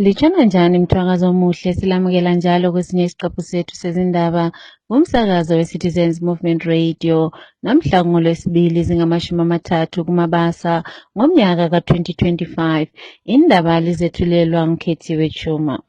Litshana njani mthwakazo omuhle silamukela njalo kwesinye isiqephu sethu sezindaba ngumsakazo we-Citizens Movement Radio namhla ngoLwesibili zingamashumi 30 kuMabasa ngomnyaka ka-2025. Indaba lizethulelwa ngikhethiwe Chuma.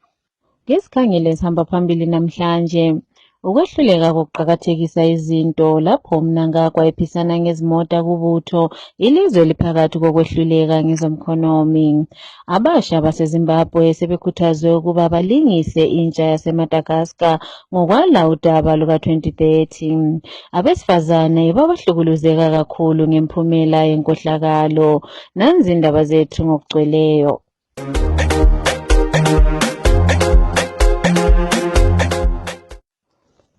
Ngesikhangele sihamba phambili namhlanje. Ukwehluleka kokuqakathekisa izinto lapho Mnangagwa ephisana ngezimota kubutho ilizwe liphakathi kokwehluleka ngezomkhonomi. Abasha baseZimbabwe sebekhuthazwe ukuba balingise intsha yaseMadagascar ngokwala udaba luka-2030. Abesifazane babahlukuluzeka kakhulu ngemiphumela yenkohlakalo. Nanzi indaba zethu ngokugcweleyo.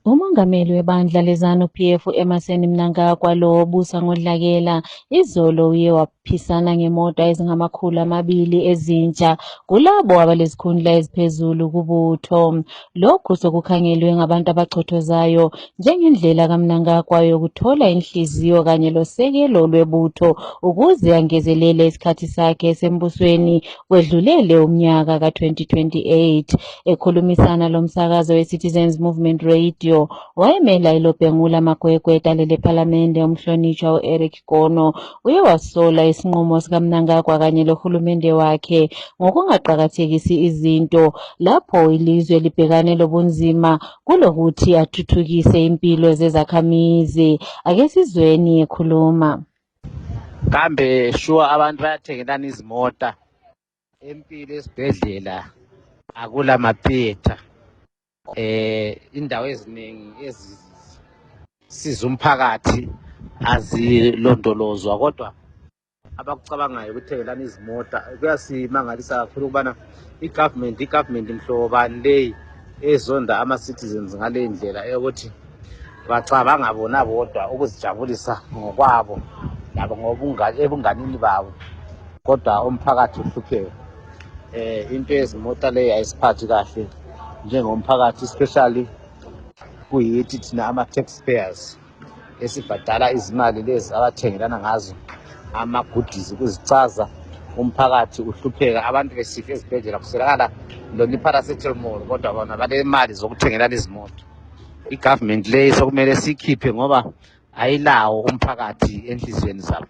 Umongameli webandla leZANU-PF Emmerson Mnangagwa lo obusa ngodlakela izolo uye waphisana ngemota ezingama200 ezintsha kulabo abalezikhundla eziphezulu kubutho. Lokhu sokukhangelwe ngabantu abachothozayo njengendlela kaMnangagwa yokuthola inhliziyo kanye losekelo lwebutho ukuze angezelele isikhathi sakhe esembusweni wedlulele umnyaka ka-2028. Ekhulumisana lomsakazo we-Citizens Movement Radio wayemela iLobhengula Magwegwe etalele ePhalamende umhlonishwa u-Eric Gono uye wasola isinqumo sikaMnangagwa kanye lohulumende wakhe ngokungaqakathekisi izinto lapho ilizwe libhekane lobunzima kulokuthi athuthukise impilo zezakhamizi. Ake sizweni ekhuluma. Kambe sure abantu bayathengelana izimota empilo esibhedlela akula maphetha. Indawo eziningi ezisiza umphakathi azilondolozwa kodwa abakucabangayo ukuthengelana izimota kuyasimangalisa kakhulu ukubana i-government mhlobani leyi ezonda ama-citizens ngale ndlela yokuthi bacabanga bona bodwa ukuzijabulisa ngokwabo labo ebunganini babo kodwa umphakathi uhlupheka. Into yezimota leyi ayisiphathi kahle njengomphakathi, especially kuyithi thina ama-taxpayers esibhadala izimali lezi abathengelana ngazo ama-goodies kuzicaza umphakathi uhlupheka. Abantu besifa ezibhedlela kuswelakala lona i-paracetamol kodwa bona balemali zokuthengelana izimoto. I-government leyi sokumele siyikhiphe ngoba ayilawo umphakathi enhliziyweni zabo.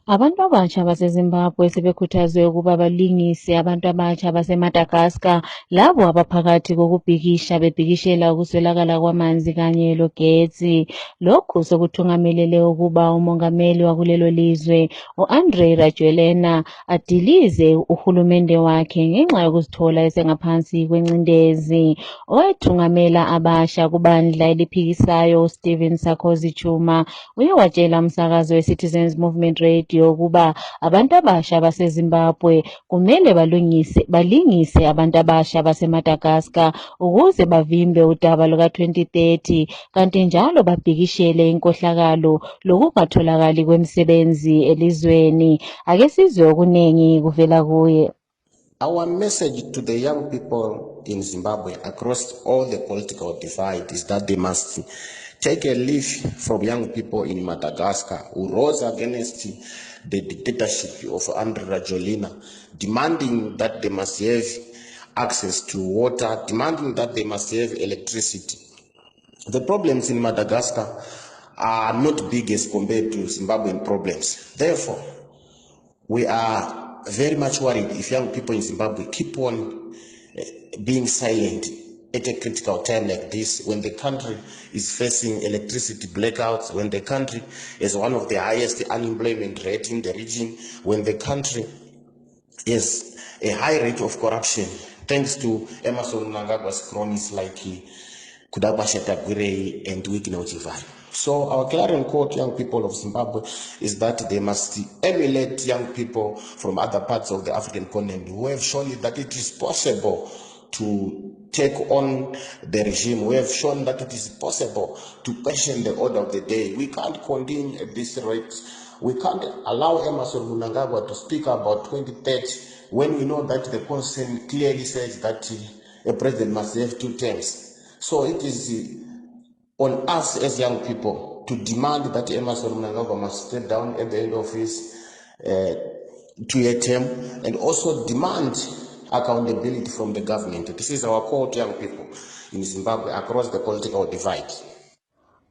Abantu abatsha baseZimbabwe sebekhuthazwe ukuba balingise abantu abatsha baseMadagascar labo abaphakathi kokubhikisha bebhikishela ukuswelakala kwamanzi kanye logetsi. Lokhu sokuthungamelele ukuba umongameli wakulelo lizwe u-Andry Rajoelina adilize uhulumende wakhe ngenxa yokuzithola esengaphansi kwencindezi. Owethungamela abasha kubandla eliphikisayo uStephen Sarkozy Chuma uye watshela umsakazo we-Citizens Movement Radio ukuba abantu abasha baseZimbabwe kumele balingise abantu abasha baseMadagascar ukuze bavimbe udaba luka-2030 kanti njalo babhikishele inkohlakalo lokungatholakali kwemisebenzi elizweni. Ake sizwe okuningi kuvela kuye. Our message to the young people in Zimbabwe across all the political divide is that they must take a leaf from young people in Madagascar who rose against the dictatorship of Andry Rajoelina, demanding that they must have access to water, demanding that they must have electricity. The problems in Madagascar are not big as compared to Zimbabwean problems. Therefore, we are very much worried if young people in Zimbabwe keep on being silent at a critical time like this, when the country is facing electricity blackouts, when the country is one of the highest unemployment rate in the region, when the country is a high rate of corruption, thanks to Emmerson Mnangagwa's cronies like Kudaba Shetagwire and Wigino Chivari. So our clarion call to young people of Zimbabwe is that they must emulate young people from other parts of the African continent who have shown that it is possible to take on the regime. We have shown that it is possible to question the order of the day. We can't continue at this rate. We can't allow Emmerson Mnangagwa to speak about 2030 when we know that the constitution clearly says that a president must have 2 terms. So it is on us as young people to demand that Emmerson Mnangagwa must step down at the end of his 2-year term, and also demand accountability from the government. This is our call to young people in Zimbabwe across the political divide.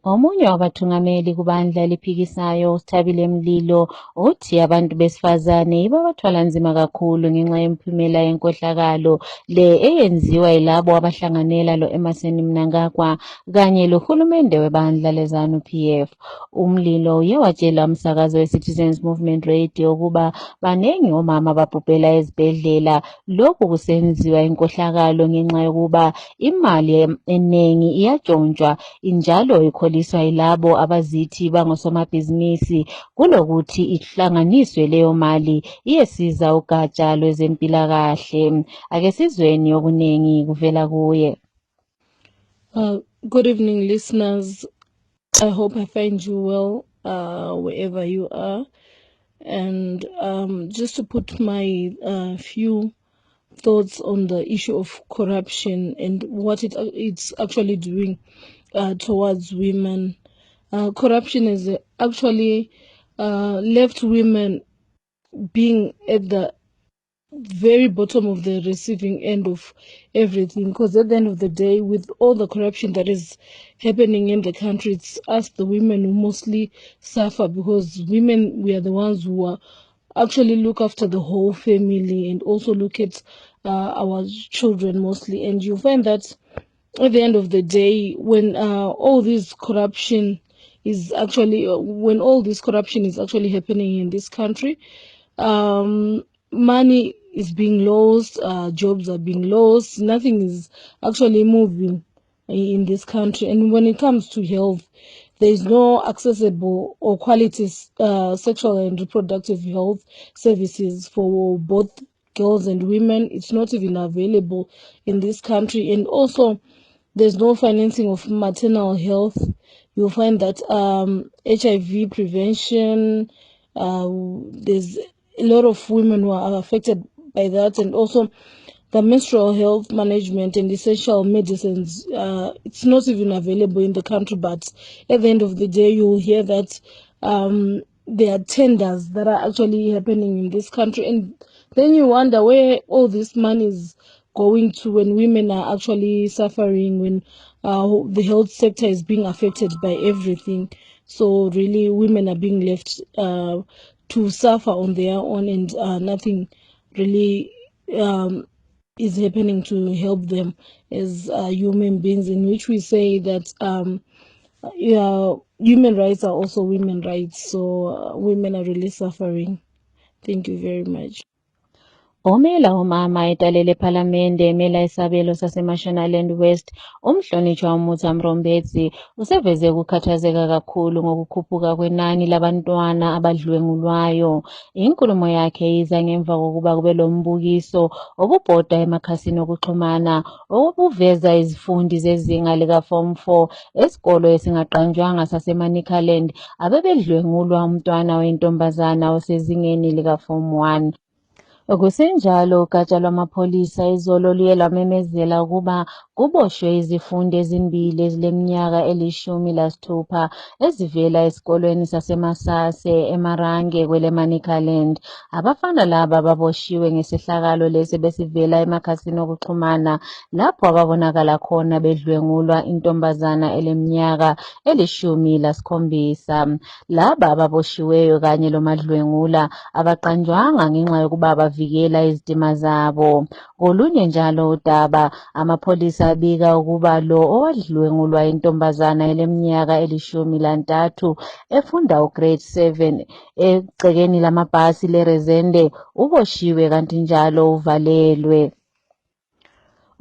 Omunye wabathungameli kubandla eliphikisayo uSithabile Mlilo uthi abantu besifazane yibo abathwala nzima kakhulu ngenxa yemiphumela yenkohlakalo le eyenziwa yilabo abahlanganela lo-Emmerson Mnangagwa kanye lohulumende webandla leZANU-PF. Umlilo uye watshela umsakazo we-Citizens Movement Radio ukuba baningi omama ababhubhela ezibhedlela. Lokhu kusenziwa inkohlakalo ngenxa yokuba imali eningi iyatshontshwa injalo ikholiswa yilabo abazithi bangosomabhizinisi kulokuthi ihlanganiswe leyo mali iyesiza ugatsha lwezempilakahle. Ake sizweni okuningi kuvela kuye. Good evening, listeners. I hope I find you well wherever you are. And just to put my few thoughts on the issue of corruption and what it's actually doing towards women. Corruption is actually left women being at the very bottom of the receiving end of everything, because at the end of the day, with all the corruption that is happening in the country, it's us the women who mostly suffer, because women, we are the ones who are actually look after the whole family and also look at our children mostly. And you find that at the end of the day, when all this corruption is actually happening in this country, money is being lost, jobs are being lost, nothing is actually moving in this country. And when it comes to health, there is no accessible or quality sexual and reproductive health services for both girls and women. It's not even available in this country. And also, there's no financing of maternal health. You'll find that HIV prevention, there's a lot of women who are affected by that, and also the menstrual health management and essential medicines. It's not even available in the country, but at the end of the day, you'll hear that there are tenders that are actually happening in this country, and then you wonder where all this money is going to when women are actually suffering, when the health sector is being affected by everything. So really, women are being left to suffer on their own, and nothing really is happening to help them as human beings, in which we say that human rights are also women rights. So women are really suffering. Thank you very much. Omela umama etalele ephalamende emela isabelo saseMashonaland West umhlonitshwa uMutha Mrombedzi useveze ukukhathazeka kakhulu ngokukhuphuka kwenani labantwana abadlwengulwayo. Inkulumo yakhe iza ngemva kokuba kube lombukiso obubhoda emakhasini okuxhumana okuveza izifundi zezinga lika-Form 4 esikolo esingaqanjwanga saseManicaland abebedlwengulwa umntwana wentombazana osezingeni lika-Form 1. Kusenjalo ugatsha lwamapholisa izolo luye lwamemezela ukuba kuboshwe izifundi ezimbili ezileminyaka eli-16 ezivela esikolweni saseMasase eMarange kweleManicaland. Abafana laba baboshiwe ngesehlakalo lesi besivela emakhasini okuxhumana lapho ababonakala khona bedlwengulwa intombazana eleminyaka eli-17. Laba ababoshiweyo kanye lomadlwengula abaqanjwanga ngenxa yokuba bavikela izitima zabo. Kolunye njalo udaba, amapholisa abika ukuba lo owadlwengulwa intombazana eleminyaka eli-13 efunda ugrade 7 egcekeni lamabhasi leRezende uboshiwe kanti njalo uvalelwe.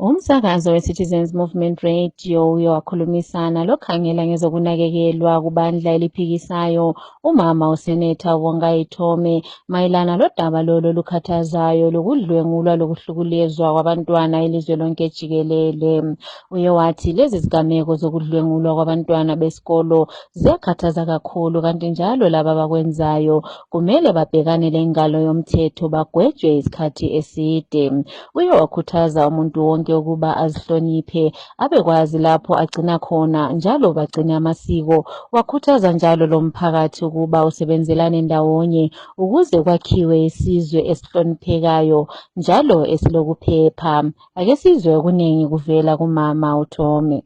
Umsakazo we-Citizens Movement Radio uye wakhulumisana lokhangela ngezokunakekelwa kubandla eliphikisayo umama usenetha Wongai Thome mayelana lodaba lolo lukhathazayo lokudlwengulwa lokuhlukulezwa kwabantwana elizwe lonke jikelele. Uye wathi lezi zigameko zokudlwengulwa kwabantwana besikolo ziyakhathaza kakhulu, kanti njalo laba abakwenzayo kumele babhekane lengalo yomthetho bagwetshwe isikhathi eside. Uye wakhuthaza umuntu wonke wonke ukuba azihloniphe abekwazi lapho agcina khona njalo bagcine amasiko. Wakhuthaza njalo lo mphakathi ukuba usebenzelane ndawonye ukuze kwakhiwe isizwe esihloniphekayo njalo esilokuphepha. Ake sizwe okuningi kuvela kumama uThome.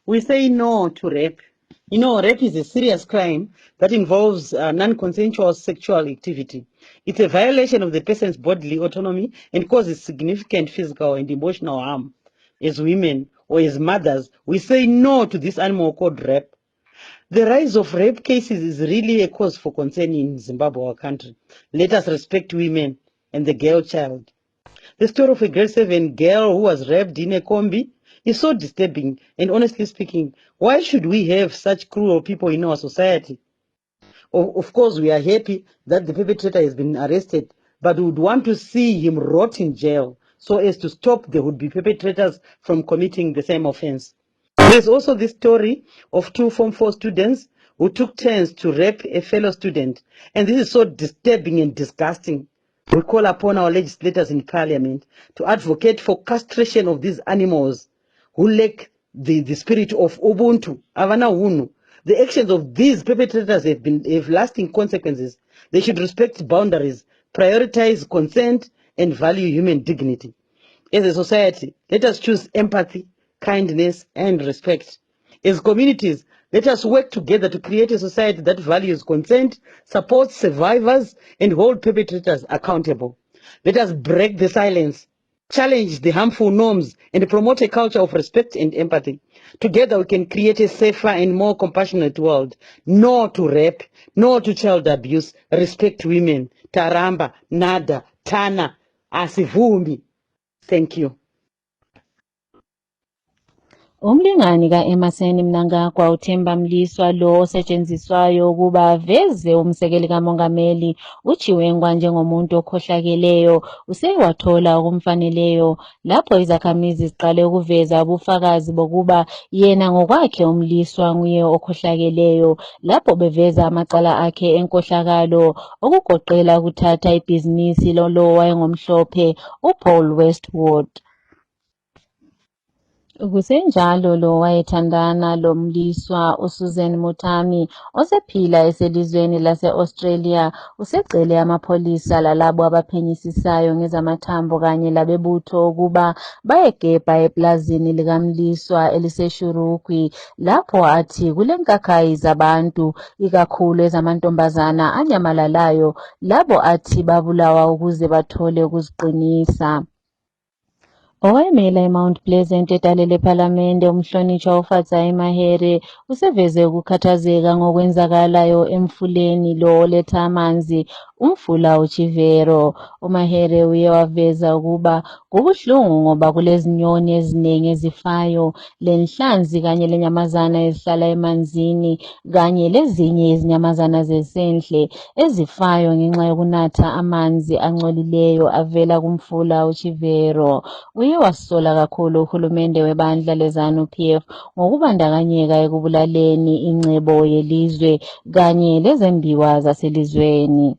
We say no to rape. You know, rape is a serious crime that involves non-consensual sexual activity. It's a violation of the person's bodily autonomy and causes significant physical and emotional harm. As women or as mothers, we say no to this animal called rape. The rise of rape cases is really a cause for concern in Zimbabwe, our country. Let us respect women and the girl child. The story of a grade 7 girl who was raped in a combi is so disturbing, and honestly speaking, why should we have such cruel people in our society? Of course, we are happy that the perpetrator has been arrested, but we would want to see him rot in jail so as to stop the would-be perpetrators from committing the same offense. There's also this story of 2 Form 4 students who took turns to rape a fellow student, and this is so disturbing and disgusting. We call upon our legislators in parliament to advocate for castration of these animals who lack the spirit of Ubuntu, Avana Hunu. The actions of these perpetrators have lasting consequences. They should respect boundaries, prioritize consent, and value human dignity. As a society, let us choose empathy, kindness, and respect. As communities, let us work together to create a society that values consent, supports survivors, and hold perpetrators accountable. Let us break the silence, challenge the harmful norms, and promote a culture of respect and empathy. Together, we can create a safer and more compassionate world. No to rape, no to child abuse, respect women. Taramba, nada, tana, asivumi. Thank you. Umlingani ka-Emerson Mnangagwa uThemba Mliswa lo osetshenziswayo ukuba aveze umsekeli kamongameli uJiwengwa njengomuntu okhohlakeleyo usewathola okumfaneleyo lapho izakhamizi ziqale ukuveza ubufakazi bokuba yena ngokwakhe uMliswa nguye okhohlakeleyo lapho beveza amacala akhe enkohlakalo okugoqela ukuthatha ibhizinisi lo wayengomhlophe uPaul Westwood. Kusenjalo lo wayethandana lo Mliswa uSusan Mutami osephila eselizweni lase-Australia usecele amapholisa lalabo abaphenyisisayo ngezamathambo kanye labebutho ukuba bayegebha eplazini likaMliswa eliseshurugwi lapho athi kulenkakhayi zabantu ikakhulu ezamantombazana anyamalalayo labo athi babulawa ukuze bathole ukuziqinisa. Owayemela eMount Pleasant edale lephalamende umhlonishwa uFatsai Mahere useveze ukukhathazeka ngokwenzakalayo emfuleni lo oletha amanzi umfula uChivero. uMahere uye waveza ukuba kubuhlungu ngoba kulezinyoni eziningi ezifayo, lenhlanzi kanye lenyamazana ezihlala emanzini kanye lezinye izinyamazana zesendle ezifayo ngenxa yokunatha amanzi angcolileyo avela kumfula uChivero. Uye wasola kakhulu uhulumende webandla leZANU-PF ngokubandakanyeka ekubulaleni ingcebo yelizwe kanye lezembiwa zaselizweni.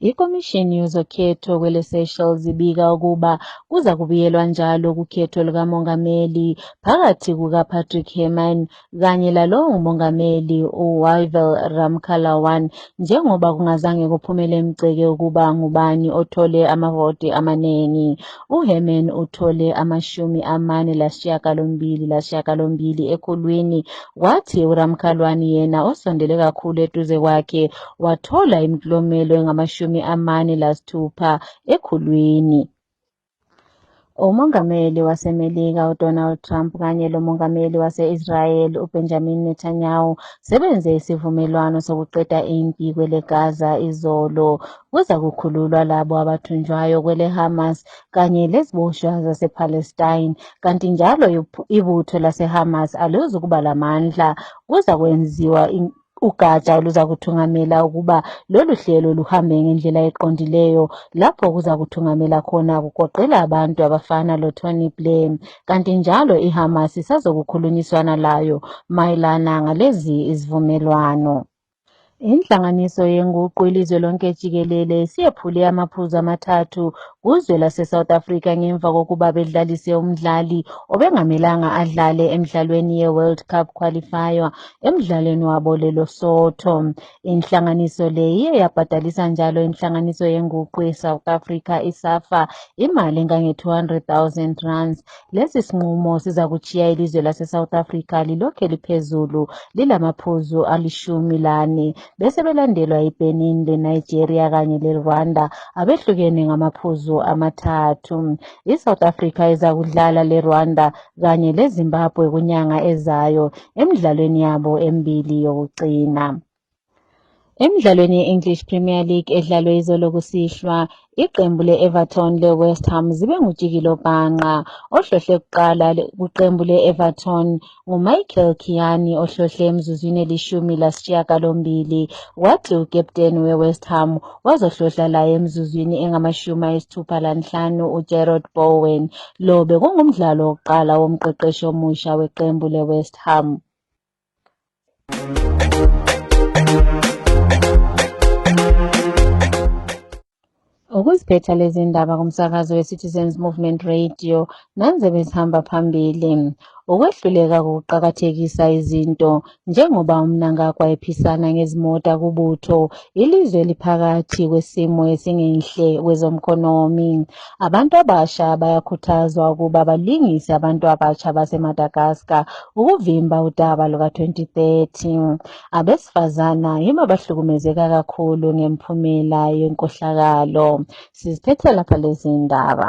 Ikomishini yezokhetho kwele-Seychelles ibika ukuba kuza kubuyelwa njalo kukhetho lukamongameli phakathi kukaPatrick Herman kanye lalowo ngumongameli uWavil Ramkalawan njengoba kungazange kuphumele emgceke ukuba ngubani othole amavoti amaningi. uHerman uthole 48 ekhulwini kwathi uRamkalawan yena osondele kakhulu eduze kwakhe wathola imiklomelo engama-46 ekhulwini. Umongameli waseMelika uDonald Trump kanye lomongameli wase-Israel uBenjamin Netanyahu sebenze isivumelwano sokuqeda impi kwele Gaza izolo. Kuza kukhululwa labo abathunjwayo kwele Hamas kanye leziboshwa zasePalestine, kanti njalo ibutho laseHamas aluzukuba lamandla. Kuza kwenziwa ugatsha luza kuthungamela ukuba lolu hlelo luhambe ngendlela eqondileyo lapho kuza kuthungamela khona kugoqela abantu abafana loTony Blair, kanti njalo iHamas isazokukhulunyiswana layo mayelana ngalezi izivumelwano. Inhlanganiso yenguqu ilizwe lonke jikelele siyephule amaphuzu amathathu kuzwe lase-South Africa ngemva kokuba bedlalise umdlali obengamelanga adlale emdlalweni ye-World Cup qualifier emdlalweni wabo leLesotho. Inhlanganiso le iye yabhadalisa njalo inhlanganiso yenguqu ye-South Africa iSAFA imali engange-200,000 Lesi sinqumo siza kuchiya ilizwe lase-South Africa lilokhe liphezulu lilamaphuzu 14 bese belandelwa iBenin, leNigeria kanye leRwanda abehlukene ngamaphuzu 3. ISouth Africa iza kudlala leRwanda kanye leZimbabwe kunyanga ezayo emidlalweni yabo emibili yokugcina. Emidlalweni ye-English Premier League edlalwe izolo kusihlwa, iqembu le-Everton le-West Ham zibe ngujikelo bhanqa. Ohlohle kuqala kuqembu le-Everton nguMichael Keane ohlohle emzuzwini elishumi-8, kwathi ukapteni we-West Ham wazohlohla laye emzuzwini engama-65 uJarrod Bowen. Lo bekungumdlalo wokuqala womqeqeshi omusha weqembu le-West Ham. Ukuziphetha lezi ndaba kumsakazo we-Citizens Movement Radio nanze bezihamba phambili. Ukwehluleka kokuqakathekisa izinto njengoba umnangagwa ephisana ngezimota kubutho, ilizwe eliphakathi kwesimo esingenhle kwezomkhonomi. Abantu abasha bayakhuthazwa ukuba balingise abantu abasha baseMadagascar ukuvimba udaba luka-2030. Abesifazana yibo abahlukumezeka kakhulu ngemphumela yenkohlakalo. Siziphethe lapha lezi ndaba.